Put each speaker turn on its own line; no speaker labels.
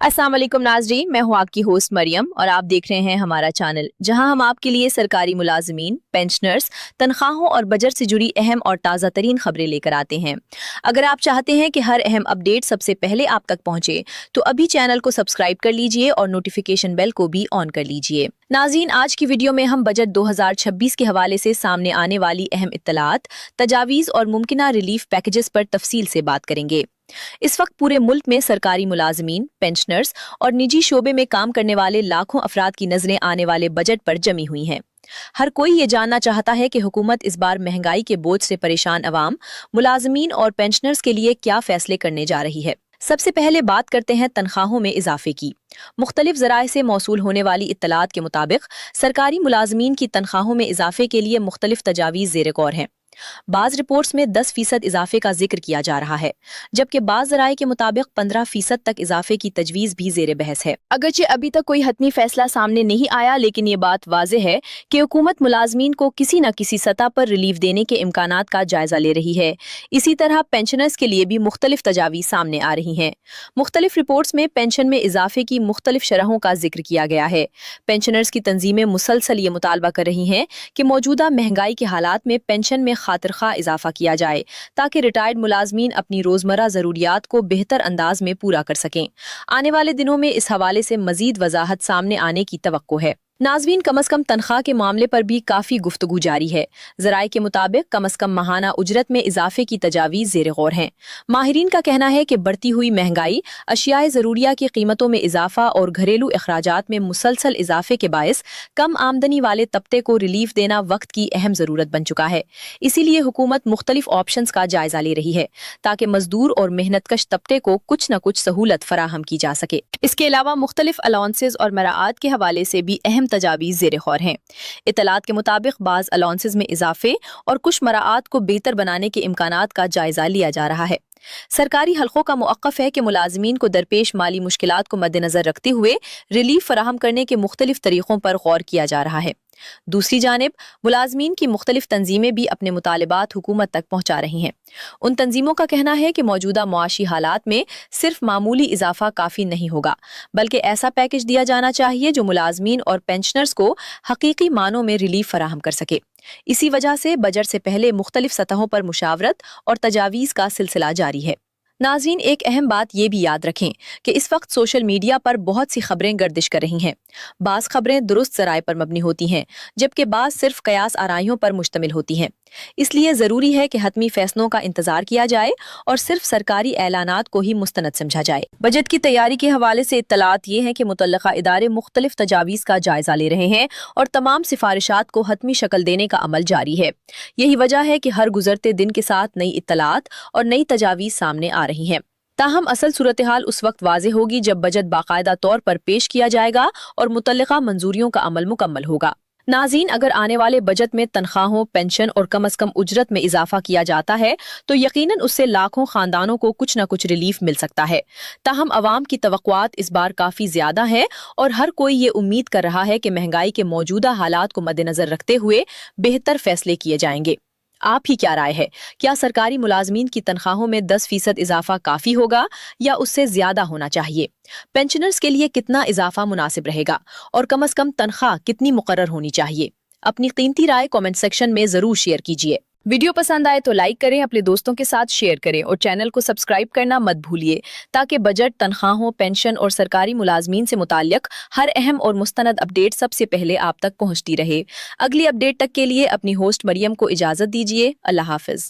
अस्सलाम वालेकुम नाज़रीन, मैं हूँ आपकी होस्ट मरियम और आप देख रहे हैं हमारा चैनल जहां हम आपके लिए सरकारी मुलाजमीन, पेंशनर्स, तनख्वाहों और बजट से जुड़ी अहम और ताज़ा तरीन खबरें लेकर आते हैं। अगर आप चाहते हैं कि हर अहम अपडेट सबसे पहले आप तक पहुंचे तो अभी चैनल को सब्सक्राइब कर लीजिए और नोटिफिकेशन बेल को भी ऑन कर लीजिए। नाज़रीन, आज की वीडियो में हम बजट 2026 के हवाले से सामने आने वाली अहम इत्तलात, तजावीज़ और मुमकिना रिलीफ पैकेजेस पर तफसील से बात करेंगे। इस वक्त पूरे मुल्क में सरकारी मुलाजमीन, पेंशनर्स और निजी शोबे में काम करने वाले लाखों अफराद की नजरें आने वाले बजट पर जमी हुई हैं। हर कोई ये जानना चाहता है कि हुकूमत इस बार महंगाई के बोझ से परेशान अवाम, मुलाजमीन और पेंशनर्स के लिए क्या फैसले करने जा रही है। सबसे पहले बात करते हैं तनख्वाहों में इजाफे की। मुख्तलिफ जराए से मौसूल होने वाली इत्तलात के मुताबिक सरकारी मुलाजमीन की तनख्वाहों में इजाफे के लिए मुख्तलिफ तजावीज़ ज़ेर गौर हैं। बाज रिपोर्ट्स में 10% इजाफे का जिक्र किया जा रहा है, जबकि बाज जराए के मुताबिक 15% तक इजाफे की तजवीज भी जेर बहस है। अगरचे अभी तक कोई हतमी फैसला सामने नहीं आया, लेकिन ये बात वाज़ेह है कि हुकूमत मुलाजमीन को किसी न किसी सतह पर रिलीफ देने के इम्कानात का जायजा ले रही है। इसी तरह पेंशनर्स के लिए भी मुख्तलिफ तजावीज सामने आ रही हैं। मुख्तलिफ रिपोर्ट्स में पेंशन में इजाफे की मुख्तलिफ शरहों का जिक्र किया गया है। पेंशनर्स की तंजीमें मुसलसल ये मुतालबा कर रही हैं कि मौजूदा महंगाई के हालात में पेंशन में खातिरखा इजाफा किया जाए ताकि रिटायर्ड मुलाजमीन अपनी रोजमर्रा जरूरियात को बेहतर अंदाज में पूरा कर सकें। आने वाले दिनों में इस हवाले से मजीद वजाहत सामने आने की तवक्को है। नाज़रीन, कम अज़ कम तनख्वाह के मामले पर भी काफ़ी गुफ्तगू जारी है। ज़राए के मुताबिक कम अज़ कम माहाना उजरत में इजाफे की तजावीज़ ज़ेर गौर हैं। माहिरीन का कहना है कि बढ़ती हुई महंगाई, अशियाए ज़रूरिया की कीमतों में इजाफा और घरेलू अखराजात में मुसलसल इजाफे के बायस कम आमदनी वाले तबके को रिलीफ देना वक्त की अहम ज़रूरत बन चुका है। इसीलिए हुकूमत मुख्तलिफ ऑप्शंस का जायजा ले रही है ताकि मजदूर और मेहनतकश तबके को कुछ न कुछ सहूलत फराहम की जा सके। इसके अलावा मुख्तलिफ अलाउंसेस और मराआत के हवाले से भी अहम तजावीज़ ज़ेर गौर हैं। इत्तलात के मुताबिक बाज़ अलाउंसेस में इजाफे और कुछ मराआत को बेहतर बनाने के इम्कानात का जायजा लिया जा रहा है। सरकारी हल्कों का मुअक्कफ है कि मुलाजमीन को दरपेश माली मुश्किलात को मद्देनजर रखते हुए रिलीफ फराहम करने के मुख्तलिफ तरीकों पर गौर किया जा रहा है। दूसरी जानिब मुलाजमीन की मुख्तलिफ तंजीमें भी अपने मुतालिबात हुकूमत तक पहुँचा रही हैं। उन तंजीमों का कहना है कि मौजूदा मुआशी हालात में सिर्फ मामूली इजाफा काफ़ी नहीं होगा, बल्कि ऐसा पैकेज दिया जाना चाहिए जो मुलाजमीन और पेंशनर्स को हकीकी मानों में रिलीफ फराहम कर सके। इसी वजह से बजट से पहले मुख्तलिफ सतहों पर मुशावरत और तजावीज़ का सिलसिला जारी है। नाज़रीन, एक अहम बात ये भी याद रखें कि इस वक्त सोशल मीडिया पर बहुत सी खबरें गर्दिश कर रही हैं। बाज़ खबरें दुरुस्त ज़राए पर मबनी होती हैं, जबकि बाज़ सिर्फ कयास आराइयों पर मुश्तमिल होती हैं। इसलिए ज़रूरी है कि हतमी फैसलों का इंतज़ार किया जाए और सिर्फ सरकारी ऐलानात को ही मुस्तनद समझा जाए। बजट की तैयारी के हवाले से इत्तलात ये हैं कि मुतल्लका इदारे मुख्तलिफ तजावीज़ का जायजा ले रहे हैं और तमाम सिफारिशात को हतमी शक्ल देने का अमल जारी है। यही वजह है कि हर गुजरते दिन के साथ नई इत्तलात और नई तजावीज़ सामने आ रही हैं। ताहम असल सूरत हाल उस वक्त वाज़ेह होगी जब बजट बाकायदा तौर पर पेश किया जाएगा और मुतल्लिका मंजूरियों का अमल मुकम्मल होगा। नाज़रीन, अगर आने वाले बजट में तनख्वाहों, पेंशन और कम अज़ कम उजरत में इजाफा किया जाता है तो यकीनन उससे लाखों खानदानों को कुछ न कुछ रिलीफ मिल सकता है। ताहम अवाम की तवक्कुआत इस बार काफ़ी ज़्यादा है और हर कोई ये उम्मीद कर रहा है कि महंगाई के मौजूदा हालात को मद्देनजर रखते हुए बेहतर फैसले किए जाएंगे। आप ही क्या राय है? क्या सरकारी मुलाजमीन की तनख्वाहों में 10% इजाफा काफ़ी होगा या उससे ज़्यादा होना चाहिए? पेंशनर्स के लिए कितना इजाफा मुनासिब रहेगा और कम अज़ कम तनख्वाह कितनी मुकर्रर होनी चाहिए? अपनी कीमती राय कमेंट सेक्शन में ज़रूर शेयर कीजिए। वीडियो पसंद आए तो लाइक करें, अपने दोस्तों के साथ शेयर करें और चैनल को सब्सक्राइब करना मत भूलिए ताकि बजट, तनख्वाहों, पेंशन और सरकारी मुलाजमीन से मुताल्लिक हर अहम और मुस्तनद अपडेट सबसे पहले आप तक पहुंचती रहे। अगली अपडेट तक के लिए अपनी होस्ट मरियम को इजाज़त दीजिए। अल्लाह हाफ़िज़।